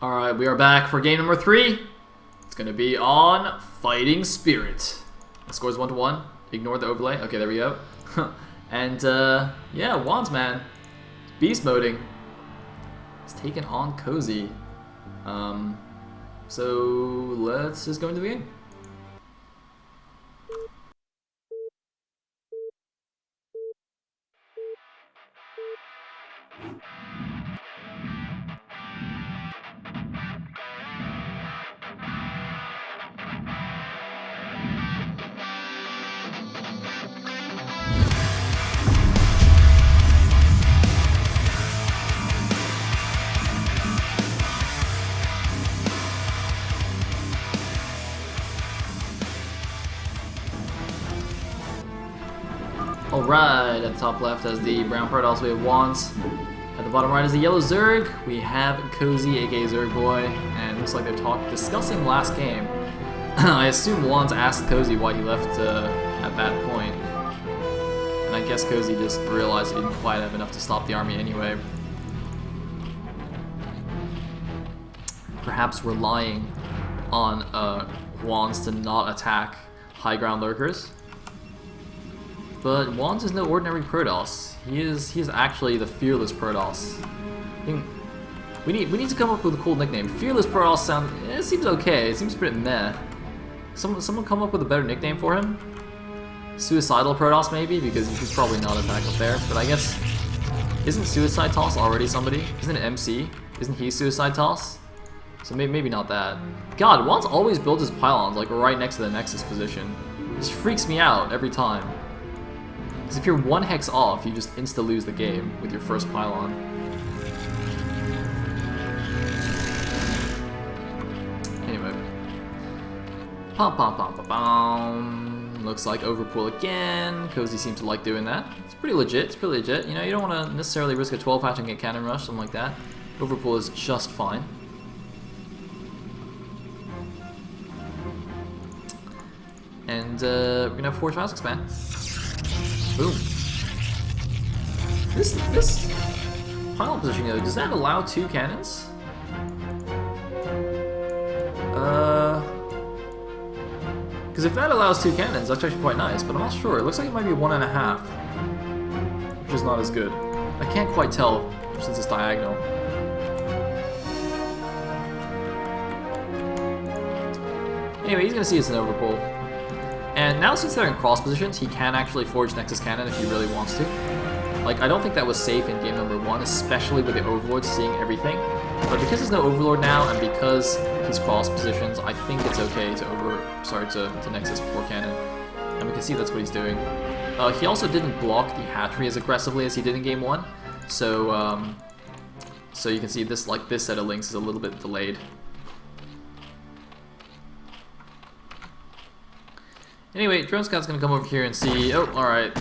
Alright, we are back for game number 3. It's going to be on Fighting Spirit. The score's 1-1. Ignore the overlay. Okay, there we go. And, yeah, WandS, man. Beast moding. It's taken on Cosy. So, let's just go into the game. Alright, at the top left has the brown Protoss, we have WandS. At the bottom right is the yellow Zerg. We have Cosy, aka Zerg Boy, and it looks like they're discussing last game. I assume WandS asked Cosy why he left at that point. And I guess Cosy just realized he didn't quite have enough to stop the army anyway. Perhaps relying on WandS to not attack high ground lurkers. But WandS is no ordinary Protoss. He is actually the fearless Protoss. I think we need to come up with a cool nickname. Fearless Protoss it seems okay. It seems pretty meh. Someone come up with a better nickname for him? Suicidal Protoss maybe, because he should probably not attack up there. But I guess isn't Suicide Toss already somebody? Isn't it MC? Isn't he Suicide Toss? So maybe not that. God, WandS always builds his pylons like right next to the Nexus position. It just freaks me out every time. Because if you're one hex off, you just insta-lose the game with your first pylon. Anyway. Pom. Looks like overpool again. Cosy seems to like doing that. It's pretty legit, You know, you don't want to necessarily risk a 12 hatch and get cannon rush, something like that. Overpool is just fine. And we're gonna have Forge Fast Expand. Boom. This pylon position though, does that allow 2 cannons? Because if that allows 2 cannons, that's actually quite nice, but I'm not sure. It looks like it might be 1.5, which is not as good. I can't quite tell since it's diagonal. Anyway, he's gonna see it's an overpull. And now since they're in cross positions, he can actually forge Nexus Cannon if he really wants to. Like, I don't think that was safe in game number 1, especially with the Overlord seeing everything. But because there's no Overlord now, and because he's cross positions, I think it's okay to Nexus before Cannon. And we can see that's what he's doing. He also didn't block the hatchery as aggressively as he did in game 1. So, so you can see this set of links is a little bit delayed. Anyway, Drone Scout's gonna come over here and see, oh, alright,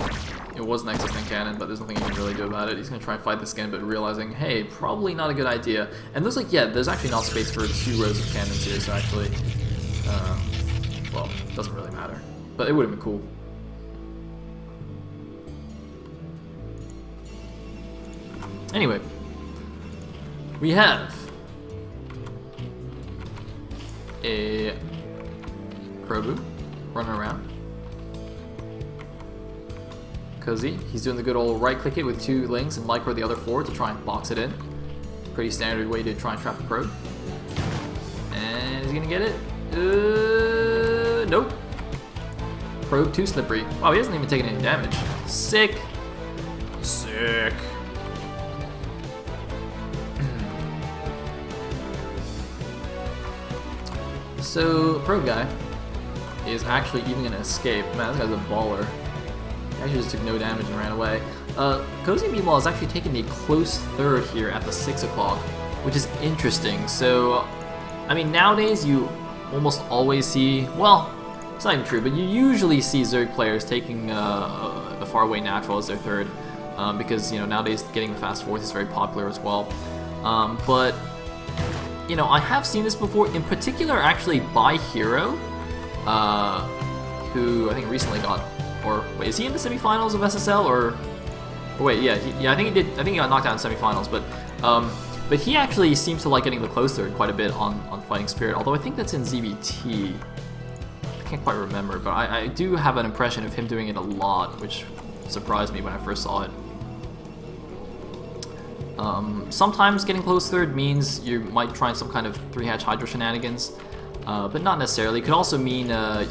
it was Nexus and Cannon, but there's nothing he can really do about it. He's gonna try and fight this again, but realizing, hey, probably not a good idea. And looks like, yeah, there's actually not space for 2 rows of cannons here, so actually, well, it doesn't really matter. But it would have been cool. Anyway, we have a Krobu running around. Cosy, he's doing the good old right click it with 2 links and micro the other 4 to try and box it in. Pretty standard way to try and trap a probe. And he's gonna get it. Nope. Probe too slippery. Wow, he hasn't even taken any damage. Sick. Sick. So, probe guy is actually even gonna escape. Man, this guy's a baller. He actually just took no damage and ran away. Cosy, meanwhile, is actually taking a close third here at the 6 o'clock, which is interesting. So, I mean, nowadays you almost always see, well, it's not even true, but you usually see Zerg players taking the faraway natural as their third, because, you know, nowadays getting the fast fourth is very popular as well. But, you know, I have seen this before, in particular actually by Hero, who I think recently got, or wait, is he in the semifinals of SSL or wait, yeah, I think he did. I think he got knocked out in semifinals. But But he actually seems to like getting the close third quite a bit on Fighting Spirit, although I think that's in ZBT. I can't quite remember, but I do have an impression of him doing it a lot, which surprised me when I first saw it. Sometimes getting close third means you might try some kind of 3-hatch Hydra shenanigans, but not necessarily. It could also mean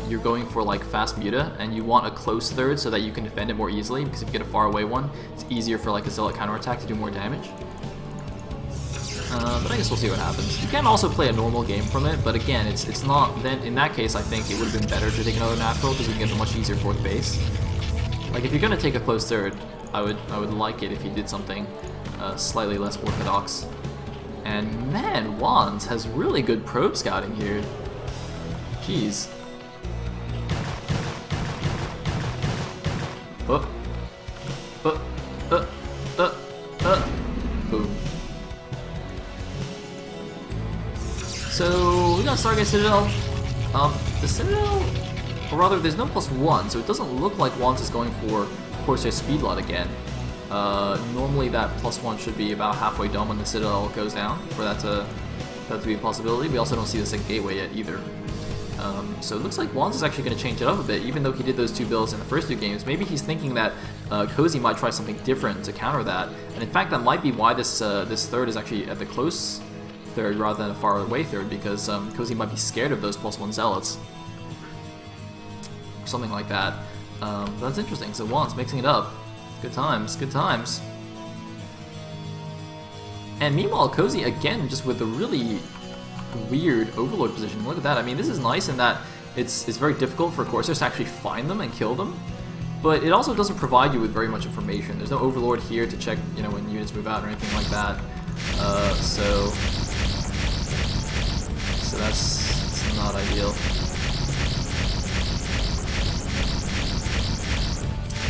you're going for like fast Muta and you want a close third so that you can defend it more easily, because if you get a far away one, it's easier for like a Zealot counterattack to do more damage. But I guess we'll see what happens. You can also play a normal game from it, but again, it's not. Then in that case, I think it would have been better to take another natural because you can get a much easier fourth base. Like if you're gonna take a close third, I would like it if you did something slightly less orthodox. And man, WandS has really good probe scouting here. Jeez. Boom. So we got Stargate Citadel. The Citadel, or rather, there's no +1, so it doesn't look like WandS is going for Corsair Speed Lot again. Normally that +1 should be about halfway done when the Citadel goes down for that to be a possibility. We also don't see the second gateway yet either. So it looks like WandS is actually going to change it up a bit, even though he did those 2 builds in the first 2 games. Maybe he's thinking that Cosy might try something different to counter that, and in fact that might be why this third is actually at the close third rather than a far away third, because Cosy might be scared of those +1 Zealots. Something like that. But that's interesting. So WandS mixing it up. Good times, good times. And meanwhile, Cosy again just with a really weird Overlord position. Look at that. I mean, this is nice in that it's very difficult for Corsairs to actually find them and kill them, but it also doesn't provide you with very much information. There's no Overlord here to check, you know, when units move out or anything like that. So that's not ideal.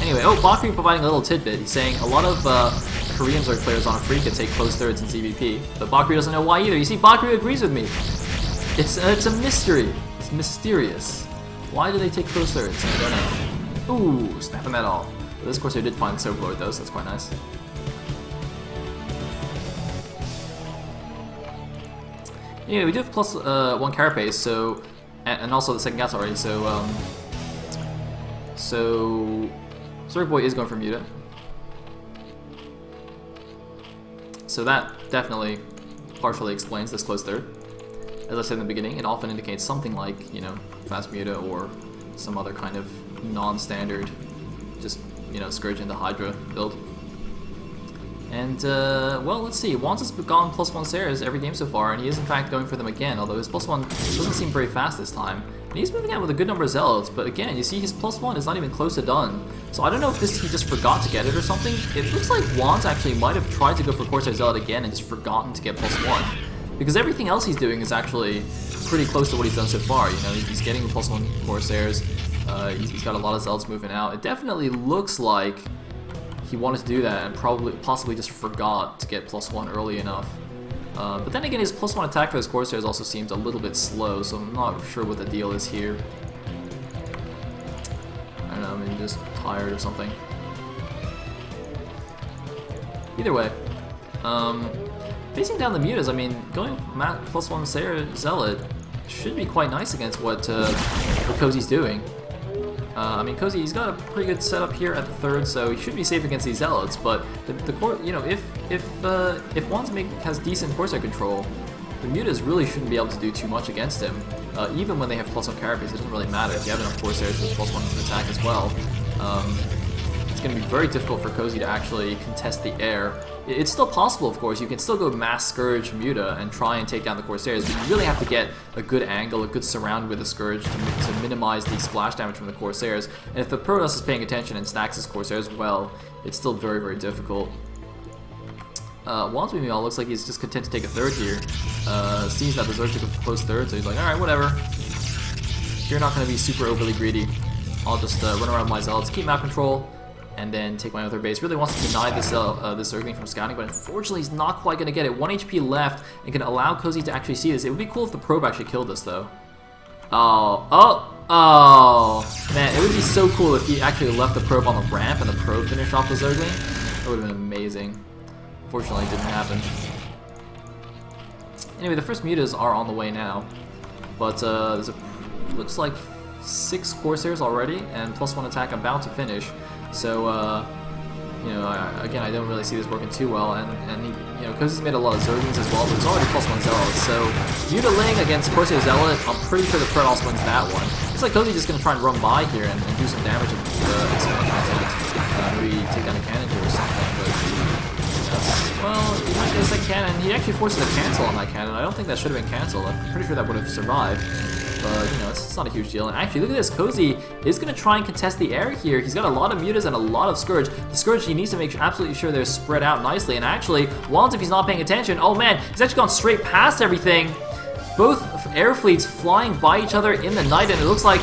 Anyway, Bakri providing a little tidbit. He's saying a lot of Korean Zerg players on Afrika take close thirds in ZVP, but Bakri doesn't know why either. You see, Bakri agrees with me. It's a mystery. It's mysterious. Why do they take close thirds? I don't know. Ooh, snapping that off. But this Corsair did find the Overlord though, so that's quite nice. Yeah, we do have +1 carapace, so and also the second gas already. So Zerg Boy is going for Muta. So that definitely partially explains this close third. As I said in the beginning, it often indicates something like, you know, fast Muta or some other kind of non-standard, just, you know, Scourge into Hydra build. And, well, let's see. WandS has gone +1 Sares every game so far, and he is in fact going for them again, although his +1 doesn't seem very fast this time. And he's moving out with a good number of Zealots, but again, you see his +1 is not even close to done. So I don't know if he just forgot to get it or something. It looks like WandS actually might have tried to go for Corsair Zealot again and just forgotten to get +1. Because everything else he's doing is actually pretty close to what he's done so far. You know, he's getting the +1 Corsairs, he's got a lot of Zealots moving out. It definitely looks like he wanted to do that and possibly just forgot to get +1 early enough. But then again, his +1 attack for his Corsairs also seems a little bit slow, so I'm not sure what the deal is here. I don't know, maybe just tired or something. Either way, facing down the Mutas, I mean, going +1 Zealot should be quite nice against what Cosy's doing. I mean, Cosy, he's got a pretty good setup here at the third, so he should be safe against these Zealots. But you know, if WandS has decent Corsair control, the Mutas really shouldn't be able to do too much against him. Even when they have +1 carapace, it doesn't really matter if you have enough Corsairs with +1 attack as well. It's going to be very difficult for Cosy to actually contest the air. It's still possible, of course. You can still go mass Scourge Muta and try and take down the Corsairs, but you really have to get a good angle, a good surround with the Scourge to minimize the splash damage from the Corsairs. And if the Protoss is paying attention and stacks his Corsairs well, it's still very, very difficult. WandS meanwhile looks like he's just content to take a third here. Sees that the Zerg took a close third, so he's like, alright, whatever. You're not going to be super overly greedy. I'll just run around with my Zealots, keep map control, and then take my other base. Really wants to deny this Zergling from scouting, but unfortunately he's not quite going to get it. 1 HP left and can allow Cosy to actually see this. It would be cool if the probe actually killed this, though. Oh, man, it would be so cool if he actually left the probe on the ramp and the probe finished off the Zergling. That would have been amazing. Fortunately, it didn't happen. Anyway, the first mutas are on the way now. But there's looks like 6 Corsairs already, and +1 attack about to finish. So, you know, again, I don't really see this working too well. And he, you know, Cosy's made a lot of Zerglings as well, but there's already +1 Zealots. So, Mutaling against Corsair Zealot, I'm pretty sure the Protoss wins that one. Looks like Cosy's just going to try and run by here and do some damage and expansion attack. Maybe take down a cannon here or something, but well, he might get a second cannon. He actually forces a cancel on that cannon. I don't think that should have been canceled. I'm pretty sure that would have survived. But, you know, it's not a huge deal. And actually, look at this. Cosy is going to try and contest the air here. He's got a lot of mutas and a lot of Scourge. The Scourge, he needs to make absolutely sure they're spread out nicely. And actually, WandS, if he's not paying attention, oh man, he's actually gone straight past everything. Both air fleets flying by each other in the night, and it looks like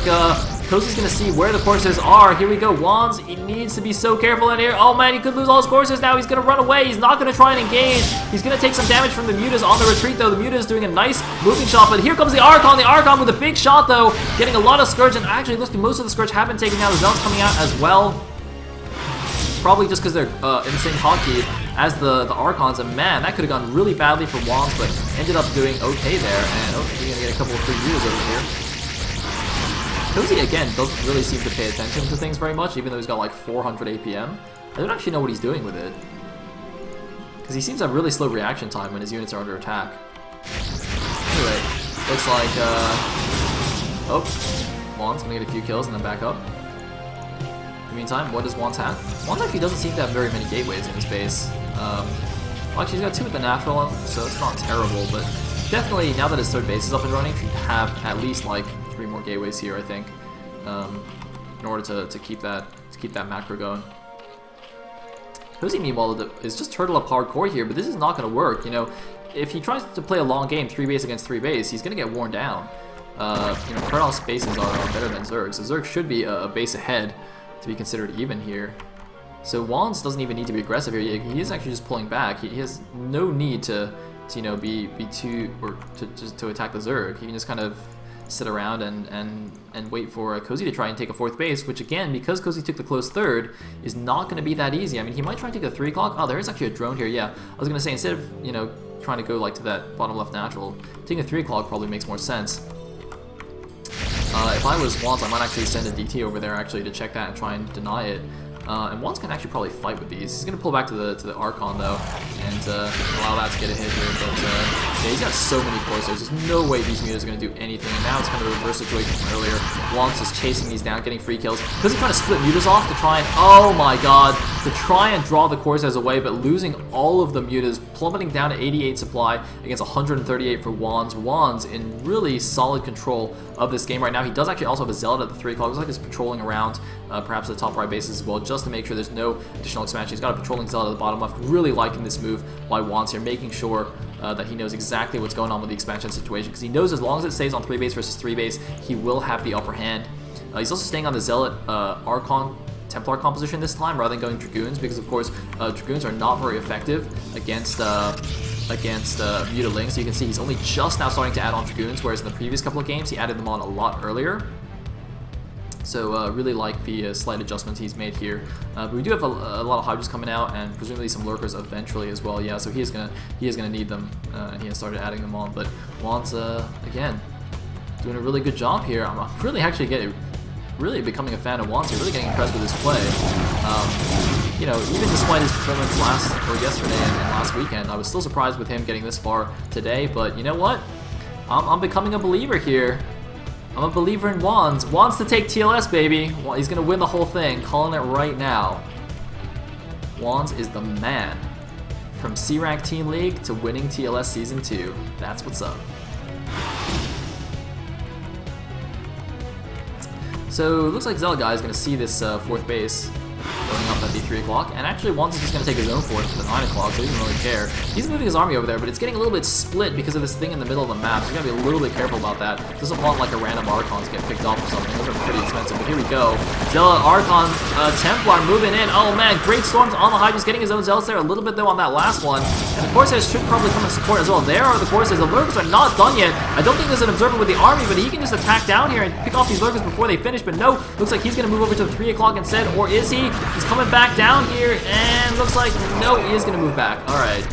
Cosy's going to see where the Corsairs are. Here we go. WandS, he needs to be so careful in here. Oh man, he could lose all his Corsairs now. He's going to run away. He's not going to try and engage. He's going to take some damage from the mutas on the retreat, though. The mutas doing a nice moving shot, but here comes the Archon. The Archon with a big shot, though, getting a lot of Scourge, and actually, looks like most of the Scourge have been taken down. The Zealots coming out as well. Probably just because they're in the same hotkey as the Archons, and man, that could have gone really badly for WandS, but ended up doing okay there, and oh, you're gonna get a couple of free mutas over here. Cosy, again, doesn't really seem to pay attention to things very much, even though he's got like 400 APM. I don't actually know what he's doing with it, because he seems to have really slow reaction time when his units are under attack. Anyway, looks like, oh, WandS gonna get a few kills and then back up. In the meantime, what does WandS have? WandS actually doesn't seem to have very many gateways in his base. Well, actually, he's got 2 with the natural, so it's not terrible, but definitely, now that his 3rd base is up and running, he should have at least like 3 more gateways here, I think, in order to keep that macro going. Cosy, meanwhile, is just turtle up hardcore here, but this is not going to work. You know, if he tries to play a long game, 3 base against 3 base, he's going to get worn down. You know, Protoss bases are better than Zerg, so Zerg should be a base ahead to be considered even here. So WandS doesn't even need to be aggressive here. He is actually just pulling back. He has no need to you know, be too, or to attack the Zerg. He can just kind of sit around and wait for Cosy to try and take a 4th base, which again, because Cosy took the close 3rd, is not going to be that easy. I mean, he might try and take the 3 o'clock. Oh, there is actually a drone here. Yeah, I was going to say, instead of, you know, trying to go like to that bottom left natural, taking a 3 o'clock probably makes more sense. If I was WandS, I might actually send a DT over there actually to check that and try and deny it. And WandS can actually probably fight with these. He's going to pull back to the Archon though, and allow that to get a hit here. But yeah, he's got so many Corsairs. There's no way these mutas are going to do anything. And now it's kind of a reverse situation from earlier. WandS is chasing these down, getting free kills. Because he's trying to split mutas off to try and, oh my god, to try and draw the Corsairs away, but losing all of the mutas, plummeting down to 88 supply against 138 for WandS. WandS in really solid control of this game right now. He does actually also have a Zealot at the 3 o'clock. Looks like he's patrolling around perhaps the top right bases as well, just to make sure there's no additional expansion. He's got a patrolling Zealot at the bottom left. Really liking this move by WandS here, making sure that he knows exactly what's going on with the expansion situation, because he knows as long as it stays on 3 base versus 3 base, he will have the upper hand. He's also staying on the Zealot Archon Templar composition this time rather than going Dragoons, because of course Dragoons are not very effective against Mutaling. So you can see he's only just now starting to add on Dragoons, whereas in the previous couple of games he added them on a lot earlier. So really like the slight adjustments he's made here. But we do have a lot of Hydras coming out, and presumably some Lurkers eventually as well. Yeah, so he is gonna need them, and he has started adding them on. But WandS again doing a really good job here. I'm really actually really becoming a fan of WandS here. Really getting impressed with his play. You know, even despite his performance yesterday and last weekend, I was still surprised with him getting this far today. But you know what? I'm becoming a believer here. I'm a believer in WandS. WandS to take TLS, baby. He's going to win the whole thing. Calling it right now. WandS is the man. From C-Rank Team League to winning TLS Season 2. That's what's up. So, it looks like Zealot Guy is going to see this 4th base going up at the 3 o'clock, and actually WandS is just going to take his own 4th to the 9 o'clock, so he doesn't really care. He's moving his army over there, but it's getting a little bit split because of this thing in the middle of the map, so you got to be a little bit careful about that. Doesn't want like a random Archon to get picked off or something. Those are pretty expensive, but here we go. Zealot Archon Templar moving in. Oh man, great storms on the Hydras, getting his own Zealots there a little bit though on that last one. And the Corsairs should probably come and support as well. There are the Corsairs. The Lurkers are not done yet. I don't think there's an Observer with the army, but he can just attack down here and pick off these Lurkers before they finish, but no, looks like he's going to move over to the 3 o'clock instead, or is he? He's coming back down here, and looks like, no, he is going to move back. Alright.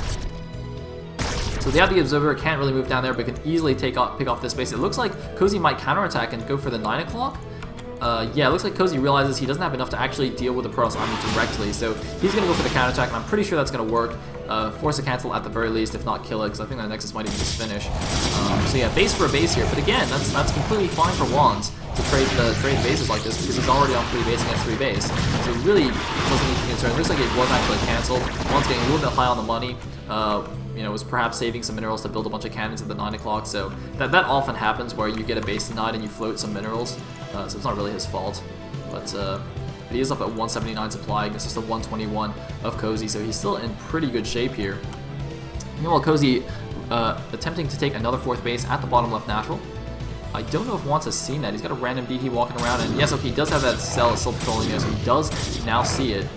So they have the Observer, can't really move down there, but can easily pick off this base. It looks like Cosy might counterattack and go for the 9 o'clock. Yeah, it looks like Cosy realizes he doesn't have enough to actually deal with the Protoss army directly, so he's going to go for the counterattack, and I'm pretty sure that's going to work. Force a cancel at the very least, if not kill it, because I think that Nexus might even just finish. So yeah, base for a base here, but again, that's completely fine for WandS to trade bases like this, because he's already on 3 base against 3 base. So it really doesn't need to be concerned. It looks like it was actually canceled. WandS getting a little bit high on the money. You know, was perhaps saving some minerals to build a bunch of cannons at the 9 o'clock, so that often happens where you get a base denied and you float some minerals, so it's not really his fault. But he is up at 179 supply against just a 121 of Cosy, so he's still in pretty good shape here. Meanwhile, Cosy attempting to take another 4th base at the bottom left natural. I don't know if WandS has seen that. He's got a random DT walking around, and yes, okay, he does have that cell still patrolling there, so he does now see it.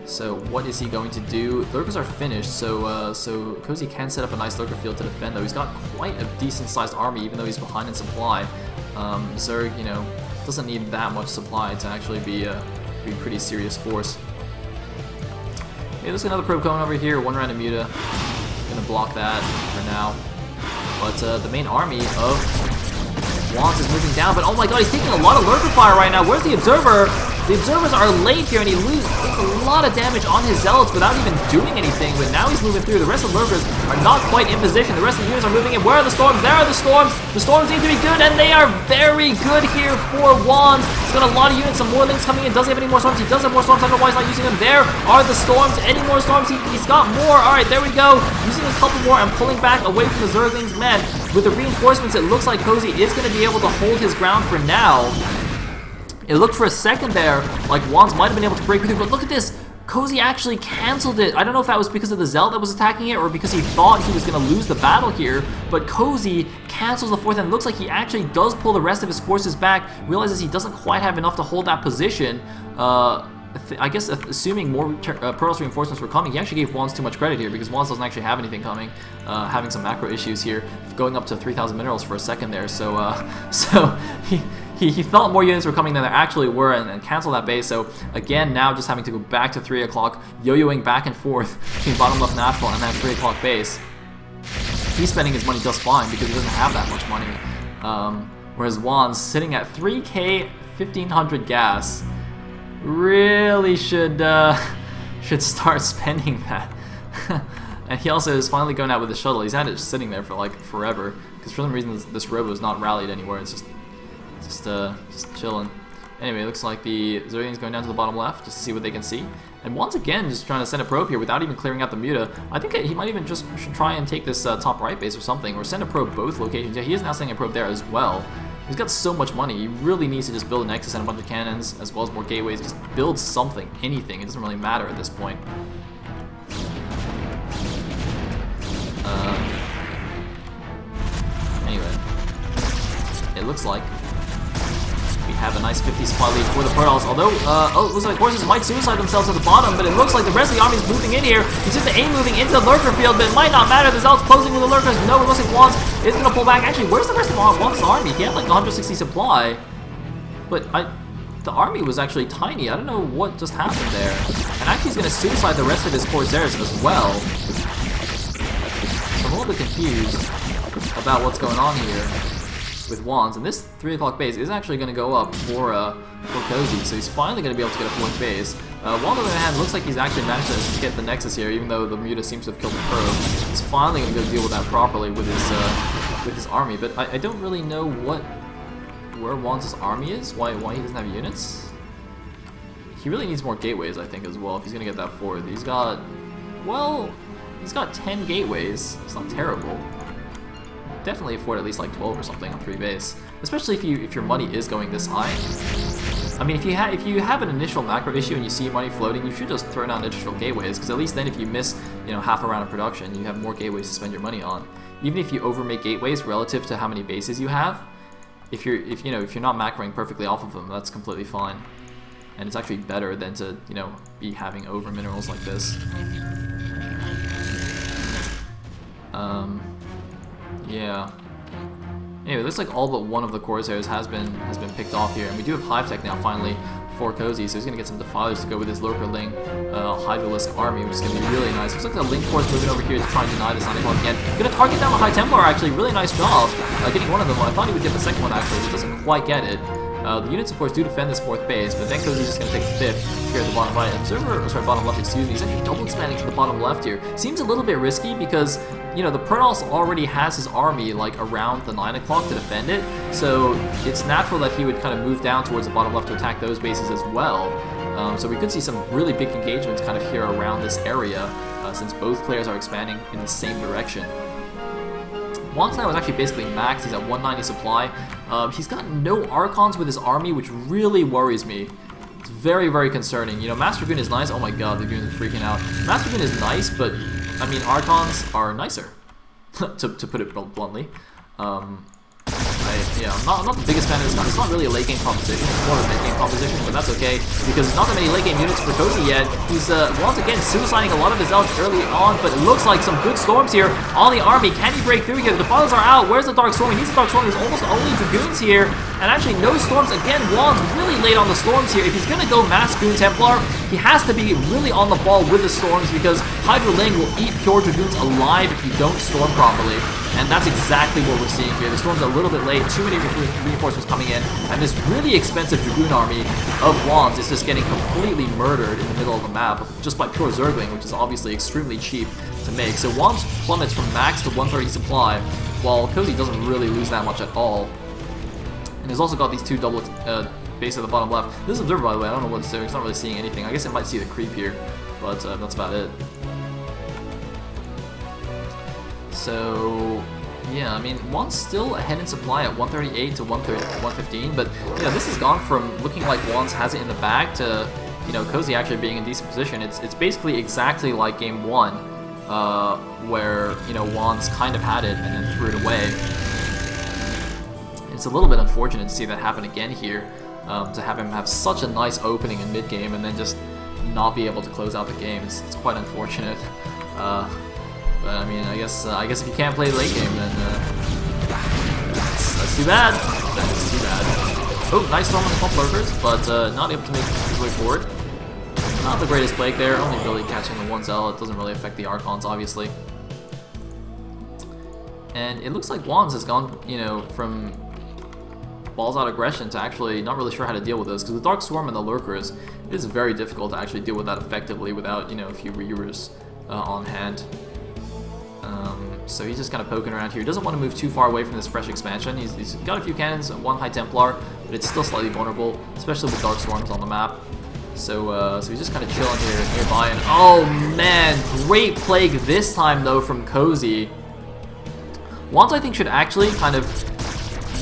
So what is he going to do? Lurkers are finished, so Cosy can set up a nice lurker field to defend, though. He's got quite a decent-sized army, even though he's behind in supply. Zerg, you know, doesn't need that much supply to actually be a pretty serious force. Okay, there's another probe coming over here. 1 random muta. Gonna block that for now. But the main army of WandS is moving down, but oh my god, he's taking a lot of lurker fire right now. Where's the Observer? The Observers are late here, and he takes a lot of damage on his Zealots without even doing anything, but now he's moving through. The rest of the Lurkers are not quite in position. The rest of the units are moving in. Where are the Storms? There are the Storms! The Storms need to be good, and they are very good here for WandS. He's got a lot of units, some more links coming in. Does he have any more Storms? He does have more Storms. I don't know why he's not using them. There are the Storms. Any more Storms? He's got more. Alright, there we go. Using a couple more and pulling back away from the Zerglings. Man, with the reinforcements, it looks like Cosy is going to be able to hold his ground for now. It looked for a second there like WandS might have been able to break through, but look at this. Cosy actually canceled it. I don't know if that was because of the Zealot that was attacking it or because he thought he was going to lose the battle here, but Cosy cancels the 4th, and it looks like he actually does pull the rest of his forces back, realizes he doesn't quite have enough to hold that position. I guess assuming more Protoss reinforcements were coming, he actually gave WandS too much credit here, because WandS doesn't actually have anything coming, having some macro issues here, going up to 3,000 minerals for a second there, so he thought more units were coming than there actually were, and canceled that base. So again, now just having to go back to 3 o'clock, yo-yoing back and forth between bottom left natural and that 3 o'clock base. He's spending his money just fine because he doesn't have that much money, whereas WandS sitting at 3k 1500 gas really should start spending that. And he also is finally going out with the shuttle. He's had it just sitting there for like forever because for some reason this robo is not rallied anywhere. It's just chilling. Anyway, it looks like the Zerglings going down to the bottom left just to see what they can see. And once again, just trying to send a probe here without even clearing out the muta. I think he might even just should try and take this top right base or something, or send a probe both locations. Yeah, he is now sending a probe there as well. He's got so much money, he really needs to just build a Nexus and a bunch of cannons, as well as more gateways. Just build something, anything. It doesn't really matter at this point. Anyway, it looks like we have a nice 50 supply lead for the Protoss, although, it looks like horses might suicide themselves at the bottom, but it looks like the rest of the army is moving in here. It's just the A moving into the lurker field, but it might not matter. The Zealots closing with the lurkers. No, it looks like WandS is going to pull back. Actually, where's the rest of WandS' army? He had like 160 supply, but the army was actually tiny. I don't know what just happened there. And actually he's going to suicide the rest of his Corsairs as well. So I'm a little bit confused about what's going on here with WandS, and this 3 o'clock base is actually going to go up for Cosy, so he's finally going to be able to get a 4th base. WandS, on the other hand, looks like he's actually managed to get the Nexus here, even though the Muta seems to have killed the probe. He's finally going to go deal with that properly with his army, but I don't really know where WandS' army is, why he doesn't have units. He really needs more gateways, I think, as well, if he's going to get that forward. He's got 10 gateways. It's not terrible. Definitely afford at least like 12 or something on 3 base, especially if your money is going this high. I mean, if you have an initial macro issue and you see money floating, you should just throw down additional gateways, because at least then if you miss half a round of production, you have more gateways to spend your money on. Even if you overmake gateways relative to how many bases you have, if you're not macroing perfectly off of them, that's completely fine, and it's actually better than to be having over minerals like this. Yeah. Anyway, it looks like all but one of the Corsairs has been picked off here, and we do have Hive Tech now finally for Cosy, so he's going to get some Defilers to go with his Lurker Ling Hydralisk army, which is going to be really nice. Looks like the Link Force moving over here to try and deny this 9 o'clock again. Going to target down the High Templar, actually. Really nice job getting one of them. I thought he would get the second one, actually, but doesn't quite get it. The units, of course, do defend this 4th base, but then Cosy's just going to take 5th here at the bottom right. Bottom left, excuse me. He's actually double expanding to the bottom left here. Seems a little bit risky because, you know, the Protoss already has his army, like, around the 9 o'clock to defend it, so it's natural that he would kind of move down towards the bottom left to attack those bases as well. So we could see some really big engagements kind of here around this area, since both players are expanding in the same direction. WandS now is actually basically maxed. He's at 190 supply. He's got no Archons with his army, which really worries me. It's very, very concerning. You know, Master Dragoon is nice. Oh my god, the Dragoon is freaking out. Master Dragoon is nice, but, I mean, Archons are nicer, to put it bluntly. I'm not the biggest fan of this gun. It's not really a late game composition. It's more of a mid game composition, but that's okay because there's not that many late game units for Cosy yet. He's once again suiciding a lot of his elves early on, but it looks like some good storms here on the army. Can he break through here? The Defilers are out. Where's the Dark Storm? He needs the Dark Storm. There's almost only Dragoons here, and actually no storms. Again, WandS really late on the storms here. If he's gonna go Mass Dragoon Templar, he has to be really on the ball with the storms because Hydra Ling will eat pure Dragoons alive if you don't storm properly. And that's exactly what we're seeing here. The storm's a little bit late, too many reinforcements coming in, and this really expensive Dragoon army of WandS is just getting completely murdered in the middle of the map just by pure Zergling, which is obviously extremely cheap to make. So WandS plummets from max to 130 supply, while Cosy doesn't really lose that much at all. And he's also got these 2 double base at the bottom left. This is Observer, by the way. I don't know what it's doing. It's not really seeing anything. I guess it might see the creep here, but that's about it. So, yeah, I mean, WandS still ahead in supply at 138 to 115, but, you know, this has gone from looking like WandS has it in the bag to, you know, Cosy actually being in decent position. It's basically exactly like game 1, where, you know, WandS kind of had it and then threw it away. It's a little bit unfortunate to see that happen again here, to have him have such a nice opening in mid-game and then just not be able to close out the game. It's quite unfortunate. But I mean, I guess if you can't play late game, then that's too bad. That is too bad. Oh, nice storm on the pump lurkers, but not able to make his way forward. Not the greatest Plague there, only really catching the 1 Zell. It doesn't really affect the Archons, obviously. And it looks like WandS has gone, you know, from balls out aggression to actually not really sure how to deal with this, because the Dark Swarm and the Lurkers, it is very difficult to actually deal with that effectively without, you know, a few reavers on hand. So he's just kind of poking around here. He doesn't want to move too far away from this fresh expansion. He's got a few cannons, 1 High Templar, but it's still slightly vulnerable, especially with Dark Swarms on the map. So he's just kind of chilling here nearby. And oh man, great Plague this time though from Cosy. WandS, I think, should actually kind of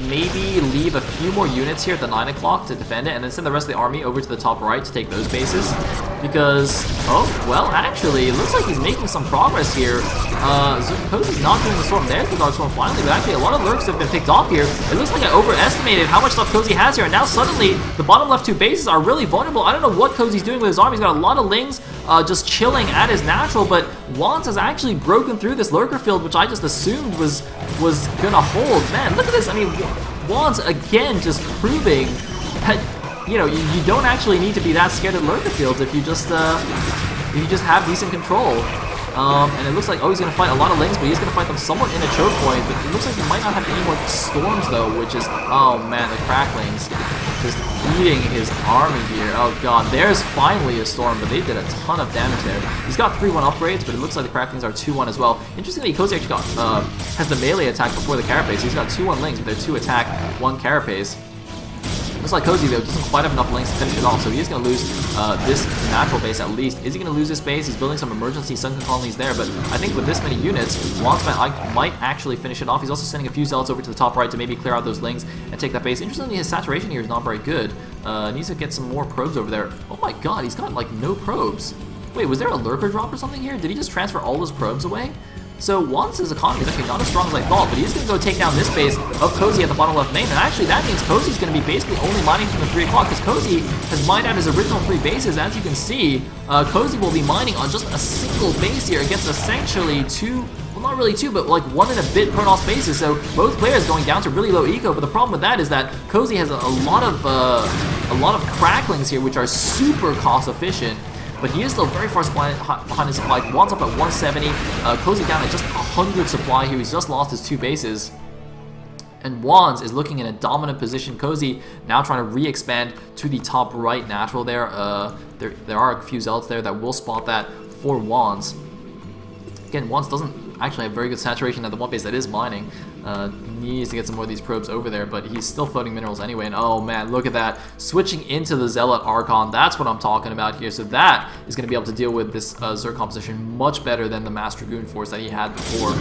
maybe leave a few more units here at the 9 o'clock to defend it, and then send the rest of the army over to the top right to take those bases. Because, oh, well, actually, it looks like he's making some progress here. Cosy's not doing the storm. There's the Dark Storm finally, but actually a lot of lurks have been picked off here. It looks like I overestimated how much stuff Cosy has here, and now suddenly the bottom left 2 bases are really vulnerable. I don't know what Cosy's doing with his army. He's got a lot of Lings just chilling at his natural, but WandS has actually broken through this lurker field, which I just assumed was gonna hold. Man, look at this. I mean, WandS again just proving that, you know, you don't actually need to be that scared of lurker fields if you just have decent control. And it looks like, oh, he's gonna fight a lot of Lings, but he's gonna fight them somewhat in a choke point. But it looks like he might not have any more storms though, which is, oh man, the Cracklings just eating his army here. Oh god, there's finally a storm, but they did a ton of damage there. He's got 3-1 upgrades, but it looks like the Cracklings are 2-1 as well. Interestingly, Cosy actually got has the melee attack before the Carapace. So he's got 2-1 Lings, but they're 2 attack, 1 Carapace. Looks like Cosy, though, doesn't quite have enough Lings to finish it off, so he is going to lose this natural base at least. Is he going to lose this base? He's building some emergency sunken colonies there, but I think with this many units, WandS might actually finish it off. He's also sending a few zealots over to the top right to maybe clear out those Lings and take that base. Interestingly, his saturation here is not very good. Needs to get some more probes over there. Oh my god, he's got, like, no probes. Wait, was there a lurker drop or something here? Did he just transfer all his probes away? So WandS' economy is actually not as strong as I thought, but he's going to go take down this base of Cosy at the bottom left main, and actually that means Cosy's going to be basically only mining from the 3 o'clock, because Cosy has mined out his original 3 bases. As you can see, Cosy will be mining on just a single base here against essentially 2, well, not really two, but like 1 and a bit Protoss bases. So both players going down to really low eco. But the problem with that is that Cosy has a lot of cracklings here, which are super cost efficient. But he is still very far behind his supply. WandS up at 170. Cosy down at just 100 supply here. He's just lost his 2 bases. And WandS is looking in a dominant position. Cosy now trying to re-expand to the top right natural there. There are a few zealots there that will spot that for WandS. Again, WandS doesn't actually have very good saturation at the one base that is mining. Needs to get some more of these probes over there, but he's still floating minerals anyway. And oh man, look at that. Switching into the Zealot Archon, that's what I'm talking about here. So that is going to be able to deal with this Zerg composition much better than the Mass Dragoon force that he had before.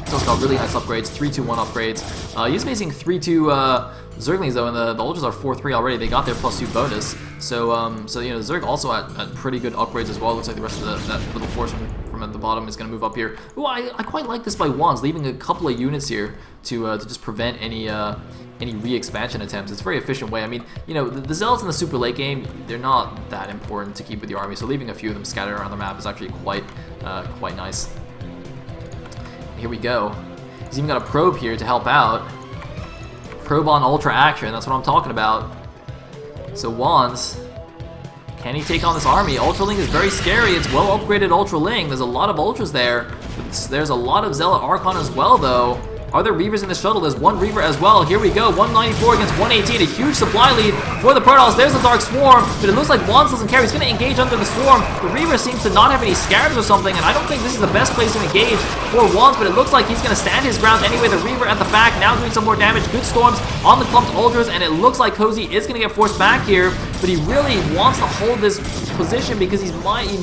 So it's got really nice upgrades, 3-2-1 upgrades. He's facing 3-2 Zerglings though, and the Ultras are 4-3 already. They got their +2 bonus. So you know, Zerg also at pretty good upgrades as well. Looks like the rest of that little force from at the bottom is going to move up here. Ooh, I quite like this by WandS, leaving a couple of units here to just prevent any re-expansion attempts. It's a very efficient way. I mean, you know, the Zealots in the super late game, they're not that important to keep with your army. So leaving a few of them scattered around the map is actually quite nice. Here we go. He's even got a probe here to help out. Probe on Ultra action, that's what I'm talking about. So WandS, can he take on this army? Ultraling is very scary. It's well upgraded Ultraling. There's a lot of Ultras there. There's a lot of Zealot Archon as well, though. Are there Reavers in the shuttle? There's one Reaver as well. Here we go. 194 against 118. A huge supply lead for the Protoss. There's the Dark Swarm, but it looks like WandS doesn't care. He's going to engage under the Swarm. The Reaver seems to not have any Scarabs or something, and I don't think this is the best place to engage for WandS, but it looks like he's going to stand his ground anyway. The Reaver at the back now doing some more damage. Good storms on the clumped Ultras, and it looks like Cosy is going to get forced back here, but he really wants to hold this position because he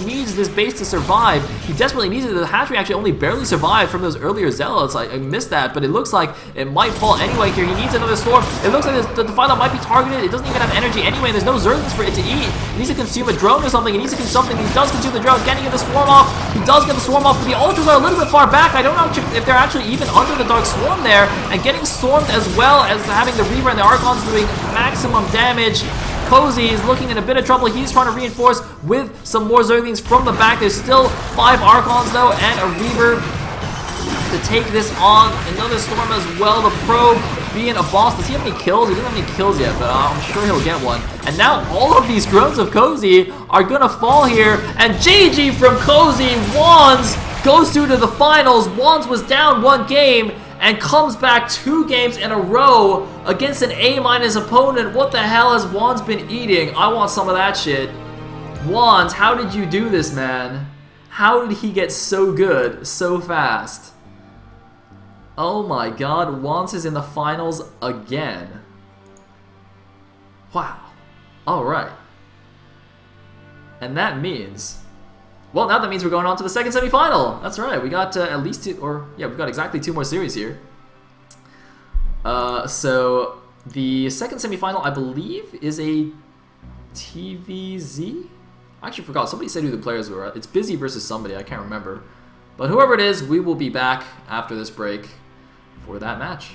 needs this base to survive. He desperately needs it. The hatchery actually only barely survived from those earlier Zealots. I missed that, but it looks like it might fall anyway here. He needs another storm. It looks like the Defiler might be targeted. It doesn't even have energy anyway. There's no Zerglings for it to eat. He needs to consume a drone or something. He needs to do something. He does consume the drone. Can he get the swarm off? He does get the swarm off, but the Ultras are a little bit far back. I don't know if they're actually even under the Dark Swarm there, and getting swarmed as well as having the Reaver and the Archons doing maximum damage. Cosy is looking in a bit of trouble. He's trying to reinforce with some more Zerglings from the back. There's still 5 Archons though, and a Reaver to take this on. Another storm as well. The probe being a boss. Does he have any kills? He doesn't have any kills yet, but I'm sure he'll get one. And now all of these drones of Cosy are gonna fall here. And GG from Cosy. WandS goes through to the finals. WandS was down 1 game and comes back 2 games in a row against an A- opponent. What the hell has WandS been eating? I want some of that shit. WandS, how did you do this, man? How did he get so good so fast? Oh my god, WandS is in the finals again. Wow. Alright. And that means... well, now that means we're going on to the second semifinal. That's right. We got at least 2, or yeah, we've got exactly 2 more series here. So the second semifinal, I believe, is a TVZ. I actually forgot. Somebody said who the players were. It's Busy versus somebody. I can't remember. But whoever it is, we will be back after this break for that match.